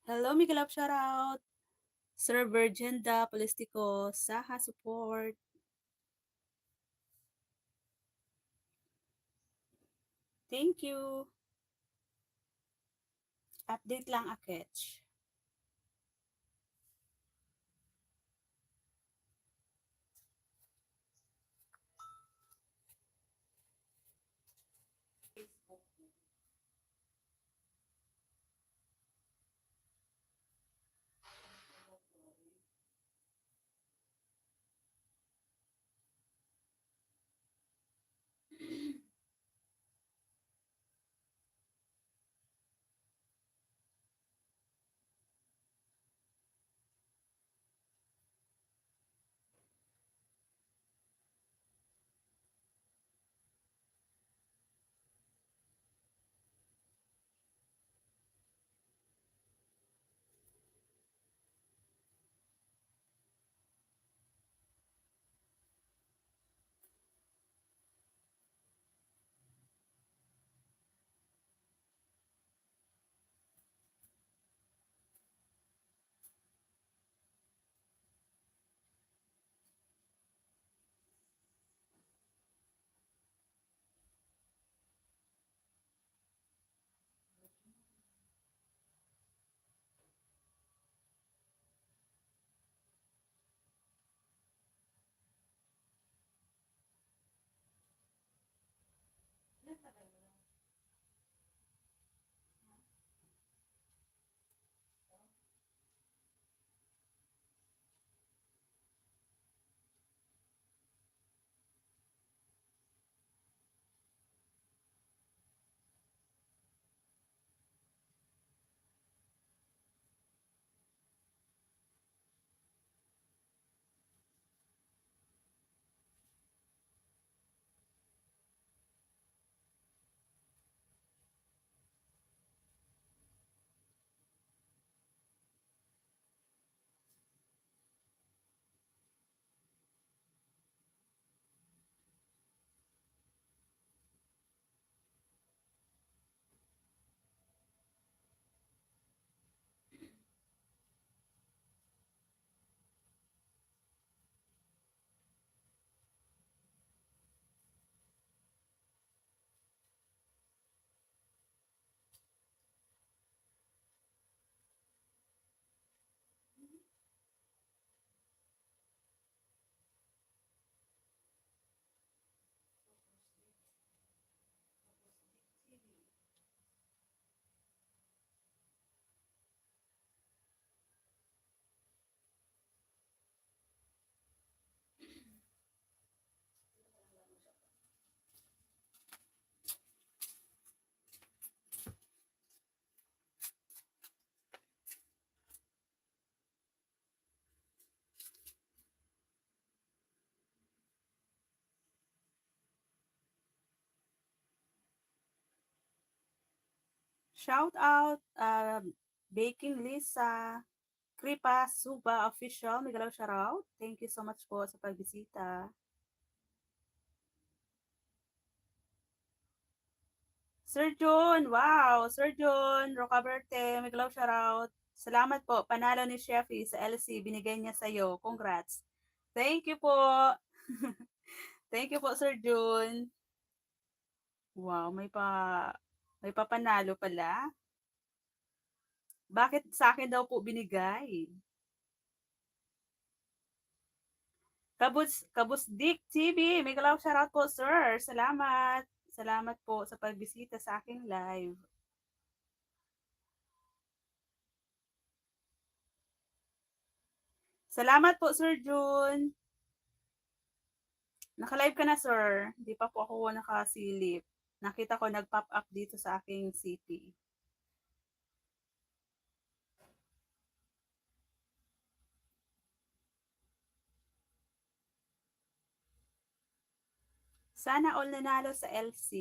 Hello, Miguel shoutout. Sir Virgenda Polistico, Saha support. Thank you. Update lang, Aketch. Shout out, Baking Lisa, Kripa Suba Official, Miguel shoutout. Thank you so much po sa pagbisita. Sir John, wow! Sir John, Rocaberte, Miguel shoutout. Salamat po, panalo ni Sheffy sa LC, binigay niya sa'yo. Congrats. Thank you po. Thank you po, Sir Jun. Wow, may papanalo pala. Bakit sa akin daw po binigay? Kabusdik TV, may galaw shoutout po, sir. Salamat. Salamat po sa pagbisita sa aking live. Salamat po, Sir Jun. Naka-live ka na, sir. Hindi pa po ako nakasilip. Nakita ko nag-pop up dito sa aking CP. Sana all nanalo sa LC.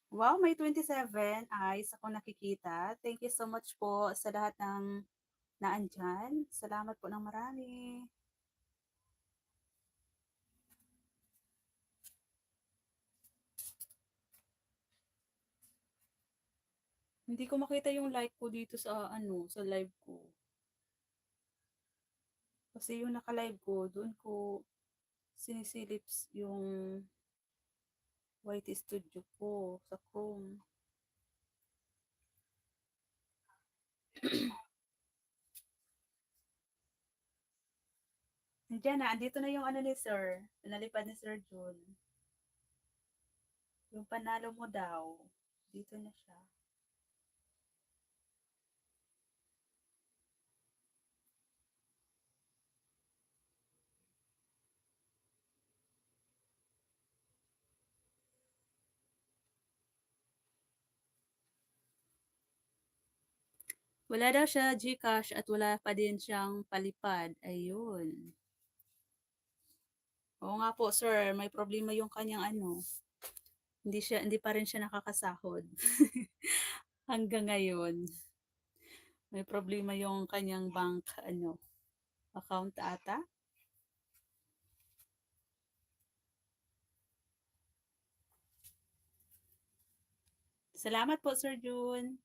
Wow, may 27 eyes ako nakikita. Thank you so much po sa lahat ng naandyan. Salamat po ng marami. Hindi ko makita yung like ko dito sa ano, sa live ko. Kasi yung naka-live ko, doon ko sinisilip yung YT Studio ko sa Chrome. Nandiyan na, andito na yung ano ni Sir. Pinalipad ni Sir Jun. Yung panalo mo daw. Dito na siya. Wala daw siya Gcash at wala pa din siyang palipad. Ayun. Oo nga po, sir. May problema yung kanyang ano. Hindi pa rin siya nakakasahod. Hanggang ngayon. May problema yung kanyang bank ano, account ata. Salamat po, Sir Jun.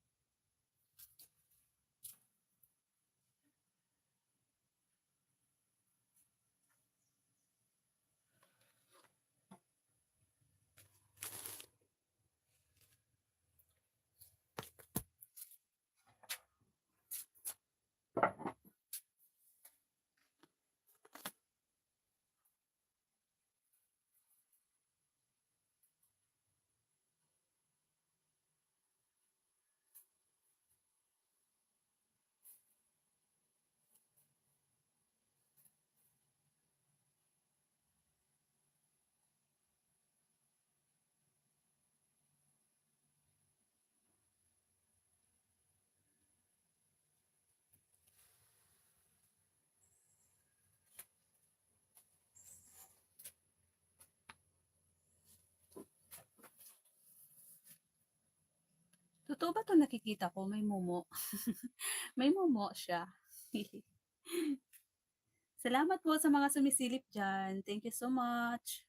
Totoo ba 'tong nakikita ko may mumo? May mumo siya. Salamat po sa mga sumisilip diyan. Thank you so much.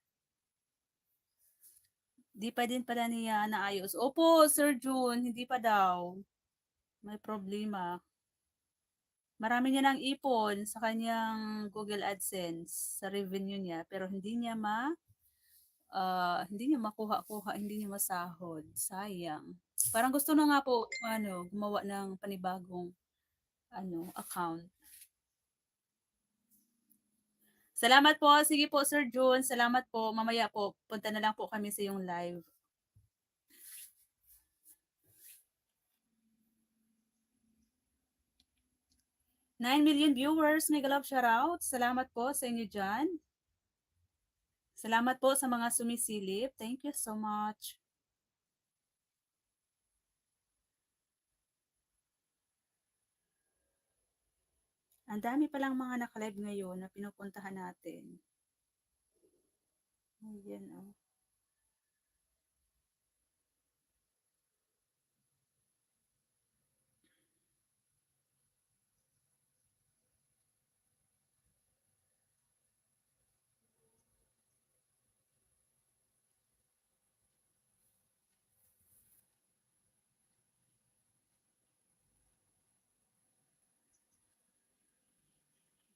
'Di pa din pala niya naayos. Opo, Sir Jun, hindi pa daw. May problema. Marami niya ng ipon sa kanyang Google AdSense, sa revenue niya, pero hindi niya makuha-kuha, hindi niya masahod. Sayang. Parang gusto na nga po ano, gumawa ng panibagong ano, account. Salamat po. Sige po, Sir Jun. Salamat po. Mamaya po, punta na lang po kami sa yung live. 9 million viewers. Mega love shoutout. Salamat po sa inyo dyan. Salamat po sa mga sumisilip. Thank you so much. Ang dami palang mga naka-live ngayon na pinupuntahan natin. Ayan, oh.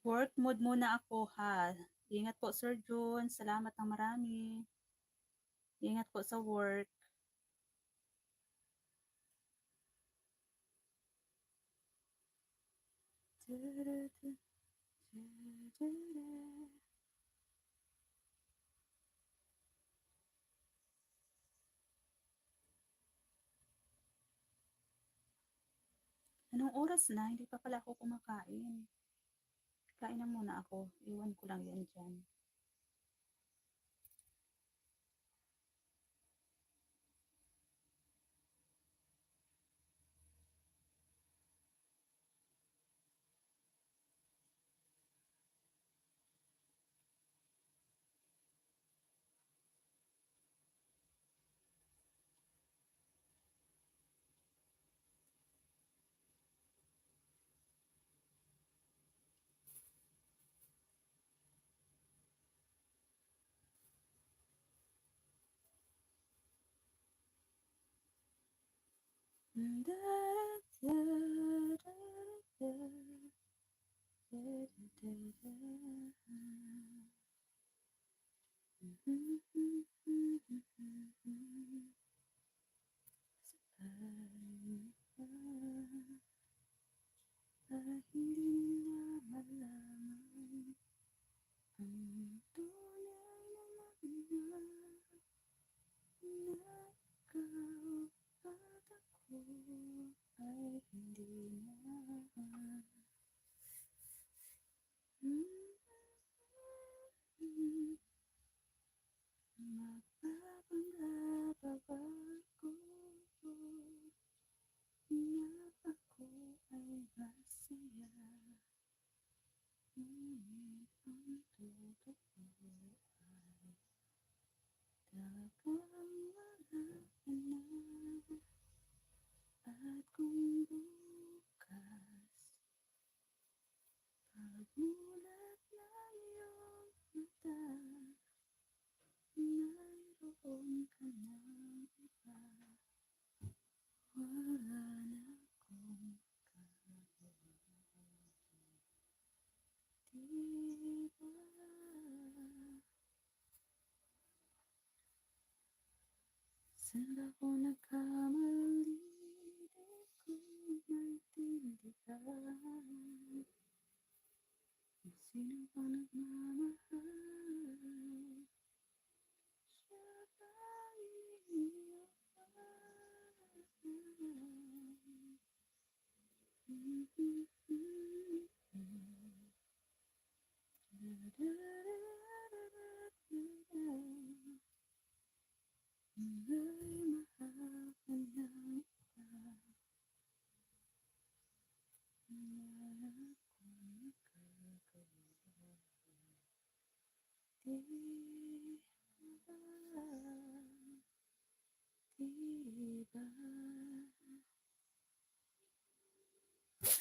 Work mode muna ako ha. Ingat po, Sir Jun. Salamat ng marami. Ingat po sa work. Anong oras na? Hindi pa pala ako kumakain. Kain na muna ako. Iwan ko lang yan dyan. Saan ba ako nagkamali? Di ko maintindihan. Sino ba nagmamahal? Siya ba iyong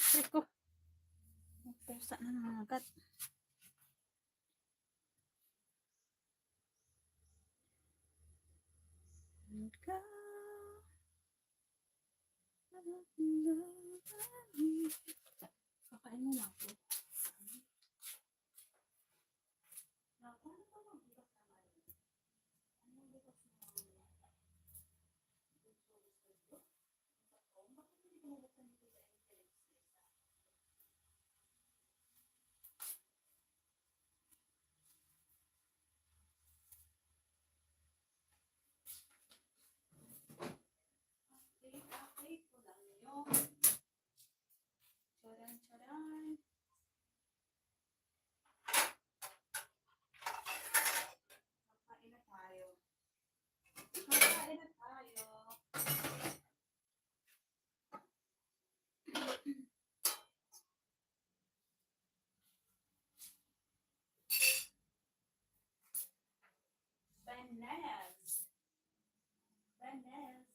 Rico, pusa na nangagat. Ikaw, kakain mo na ako. Update ko lang yun. Charan, charan. Kakain na tayo. Kakain na tayo. Bananas. Bananas.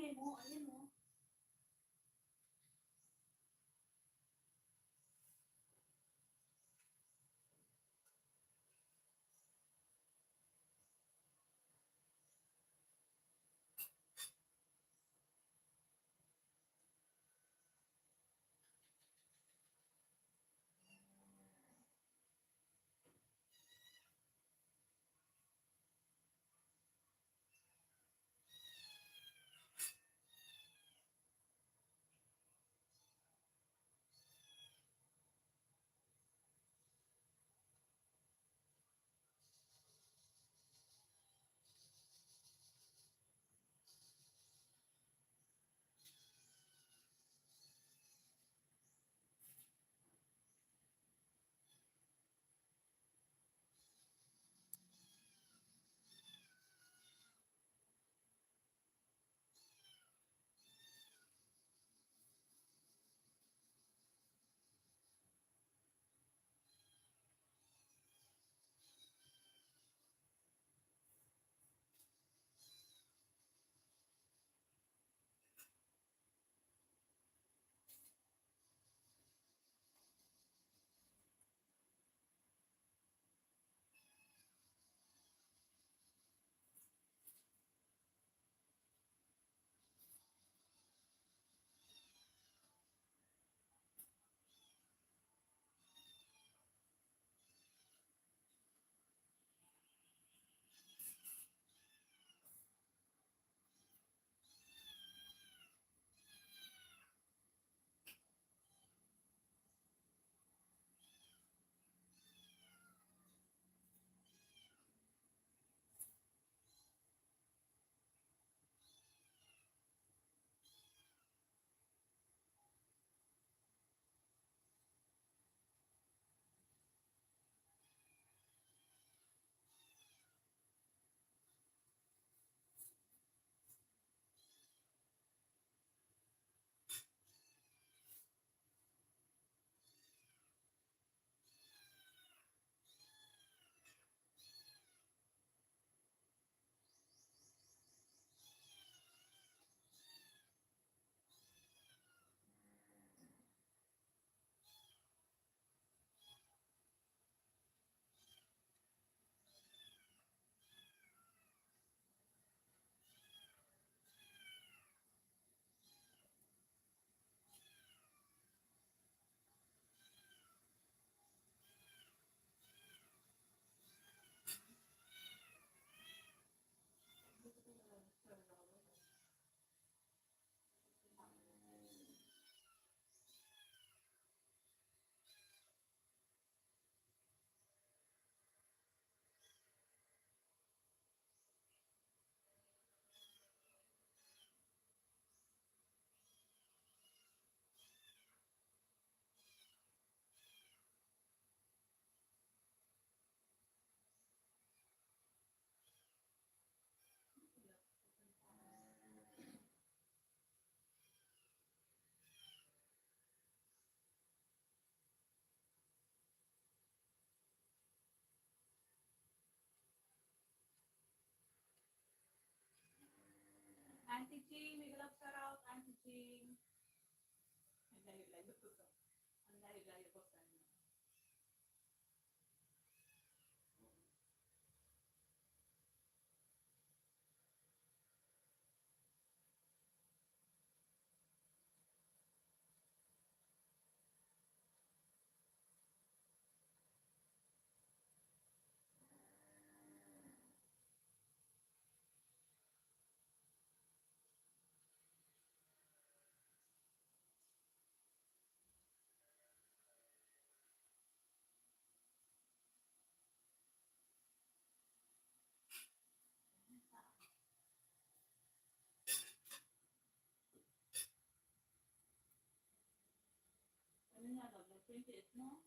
Ingay mo, ayun mo. Auntie Ching, may galap shout out, Auntie Ching. Ang layo-layo ko sa. Ang layo-layo ko sa inyo. Ano nga daw, nag-28 mo?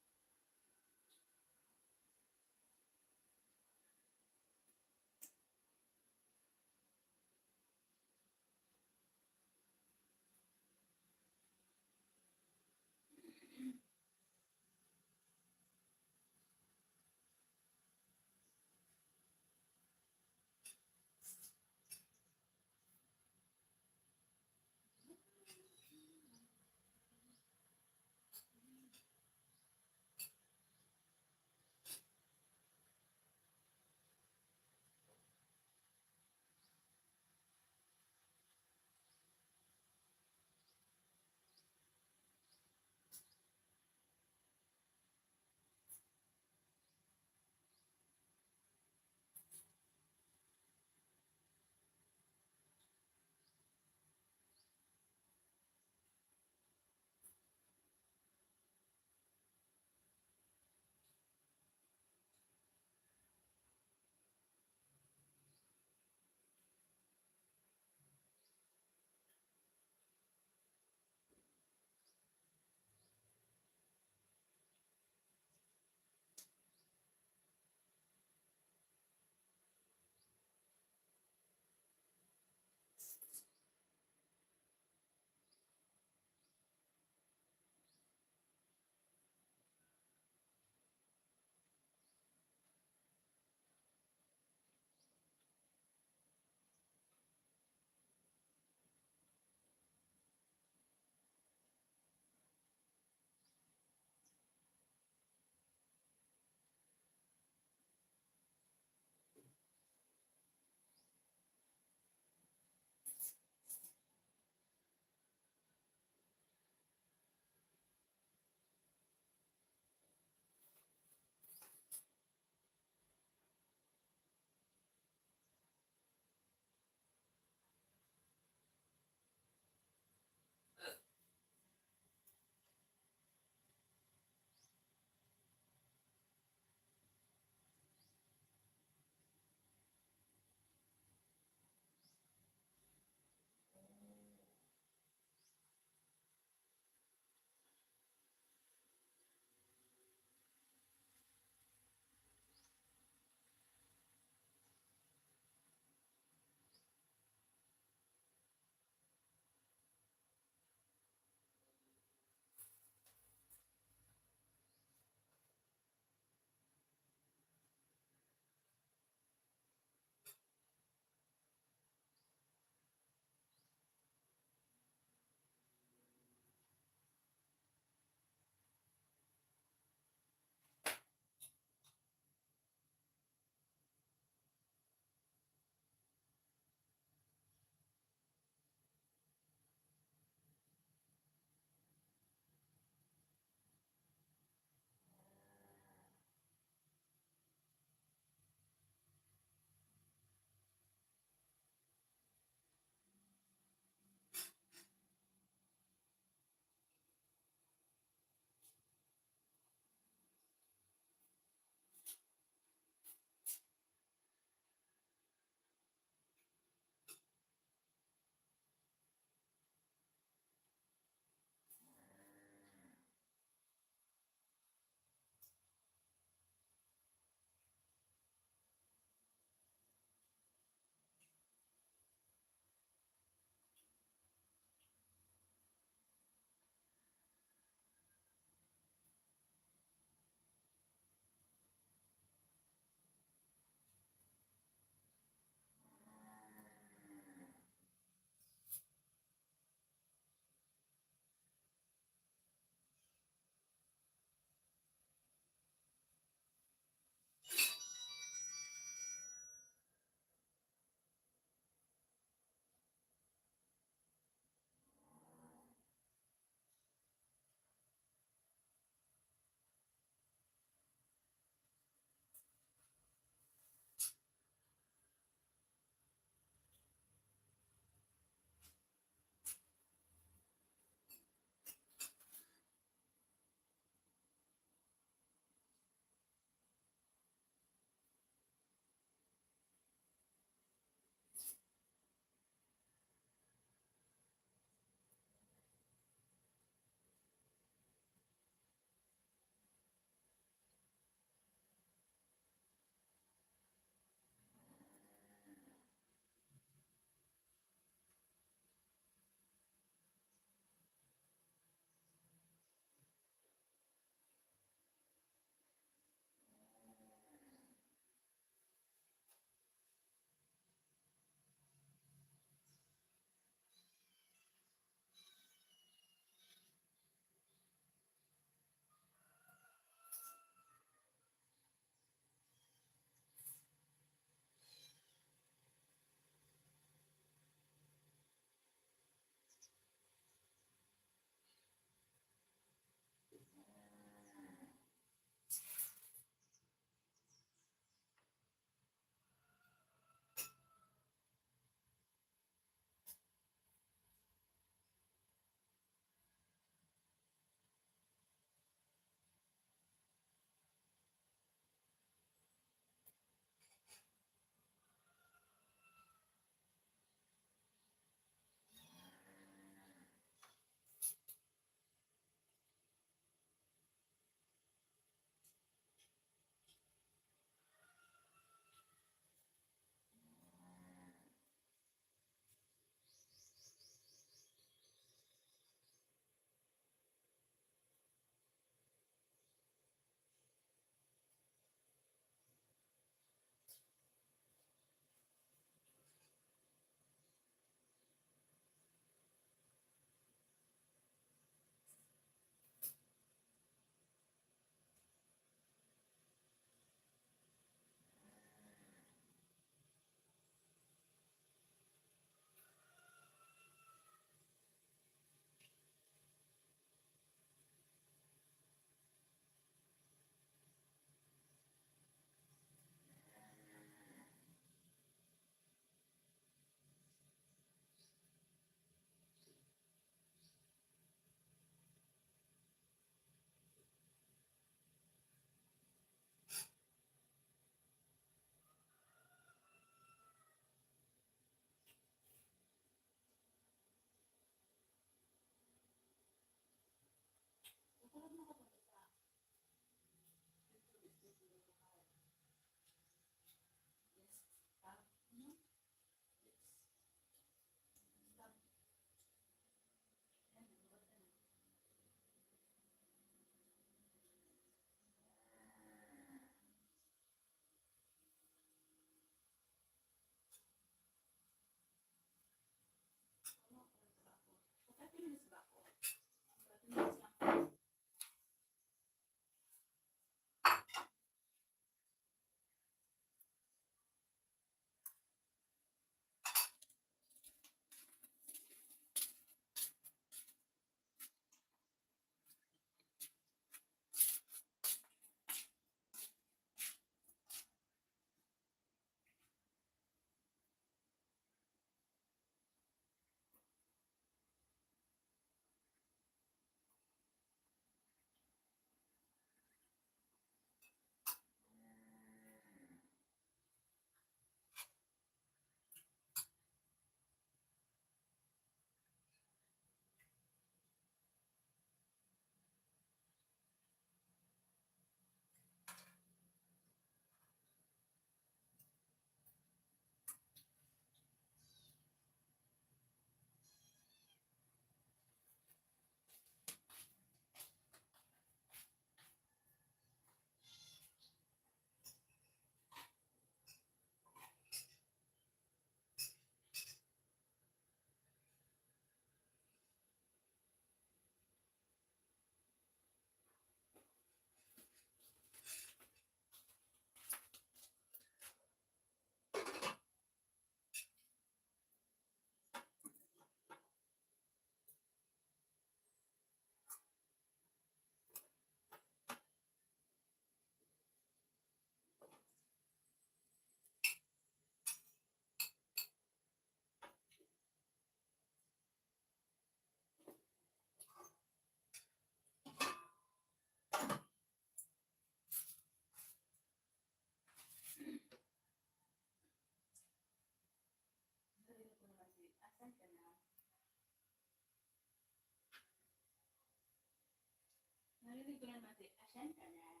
Action ka na.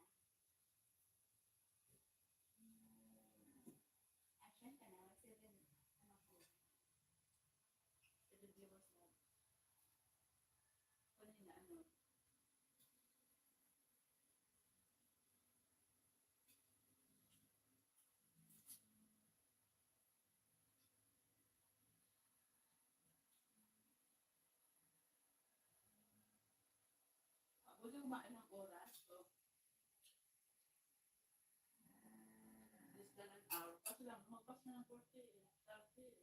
Action ka na. Seven, ano ko. Seven viewers lang. Kunin na ano. Ako yung kumain ng oras. So, less than an hour. Kasi lang, magpas na ng 40. 30.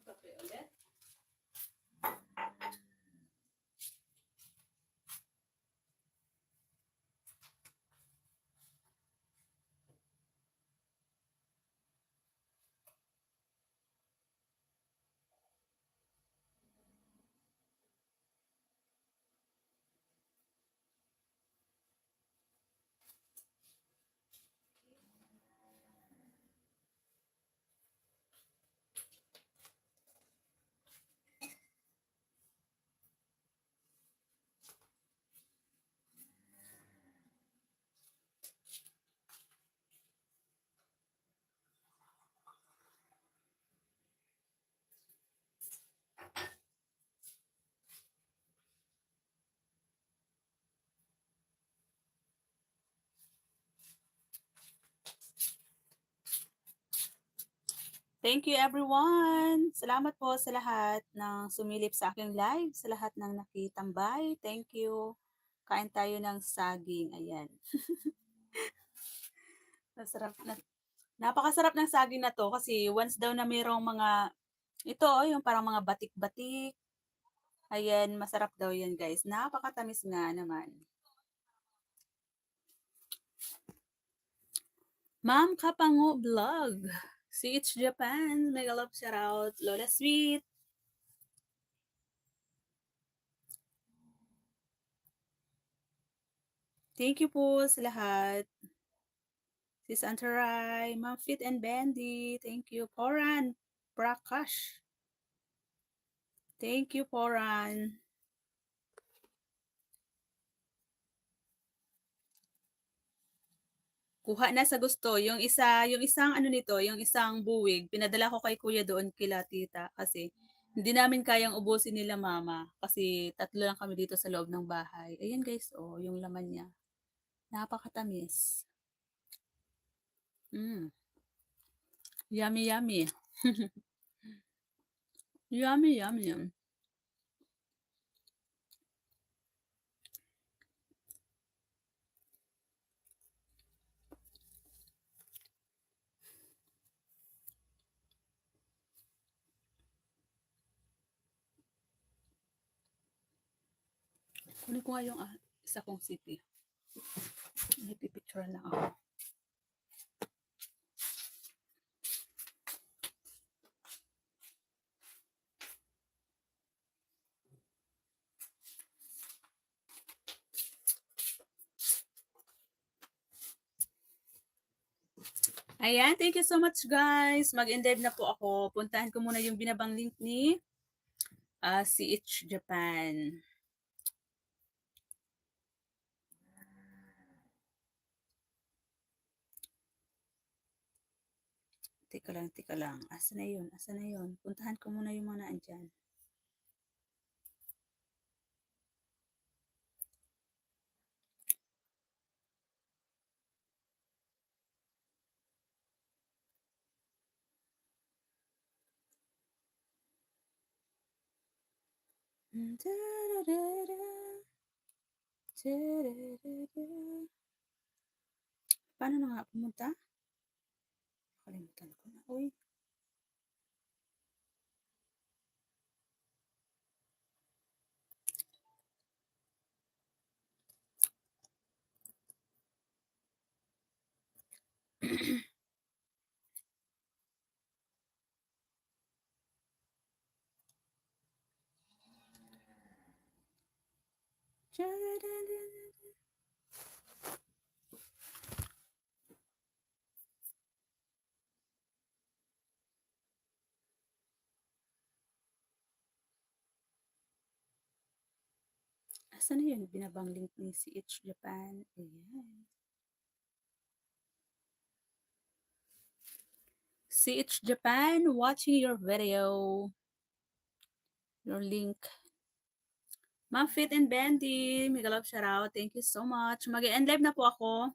Magkape ulit. Thank you everyone! Salamat po sa lahat ng sumilip sa aking live, sa lahat ng nakitambay. Thank you. Kain tayo ng saging. Ayan. Masarap na. Napakasarap ng saging na to kasi once daw na mayroong mga, ito yung parang mga batik-batik. Ayan, masarap daw yan guys. Napakatamis nga naman. Ma'am Kapango Vlog. CH Japan. Mega love shout out. Lola Sweet. Thank you po sa lahat. Sis Antaray, Ma'am Fit and Bendy. Thank you. Poran Prakash. Thank you, Poran. Kuha na sa gusto. Yung isang ano nito, yung isang buwig, pinadala ko kay kuya doon kila tita kasi hindi namin kayang ubusin nila mama kasi 3 lang kami dito sa loob ng bahay. Ayan guys, oh, yung laman niya. Napakatamis. Mm. Yummy, yummy. Yummy, yummy. Kunin ko nga yung isa kong city. Nagpipicture lang ako. Ayan, thank you so much guys. Mag-endev na po ako. Puntahan ko muna yung binabang link ni CH Japan. Teka lang. Asa na yun? Puntahan ko muna yung mga naandyan. Paano na nga pumunta? Kalimutan ko na. Uy. Asa na yun? Binabang link ni CH Japan. Ayan. CH Japan, watching your video. Your link. Ma'am Fit and Bendy, mega love shout out. Thank you so much. Mag-end live na po ako.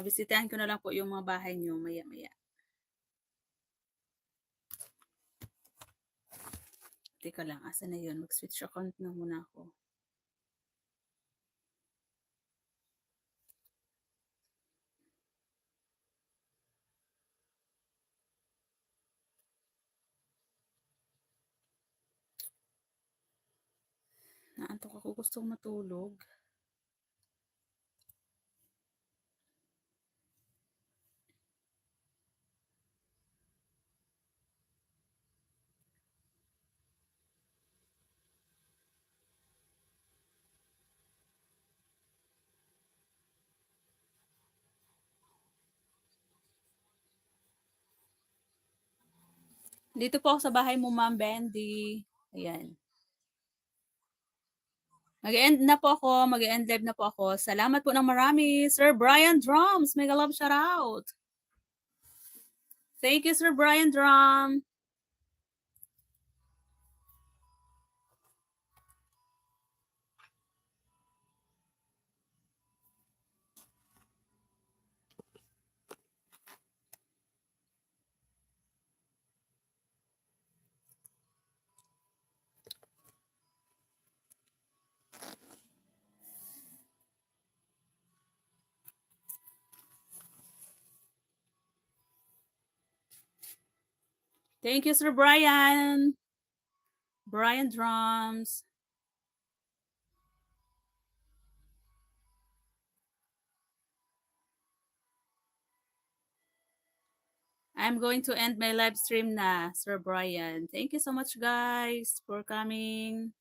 Bisitahin ko na lang po yung mga bahay nyo maya-maya. Teka lang, asa na yun? Mag-switch account na muna ako. Inaantok ako, gustong matulog. Dito po ako sa bahay mo, Ma'am Bendy. Ayan. Mag-end na po ako, mag-end live na po ako. Salamat po ng marami, Sir Brian Drums. Mega love shout out. Thank you, Sir Brian Drum. Thank you, Sir Brian. Brian Drums. I'm going to end my live stream na, Sir Brian. Thank you so much, guys, for coming.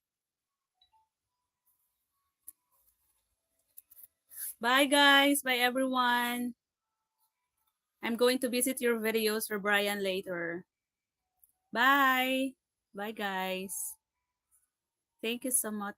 Bye, guys. Bye, everyone. I'm going to visit your videos, Sir Brian, later. Bye. Bye, guys. Thank you so much.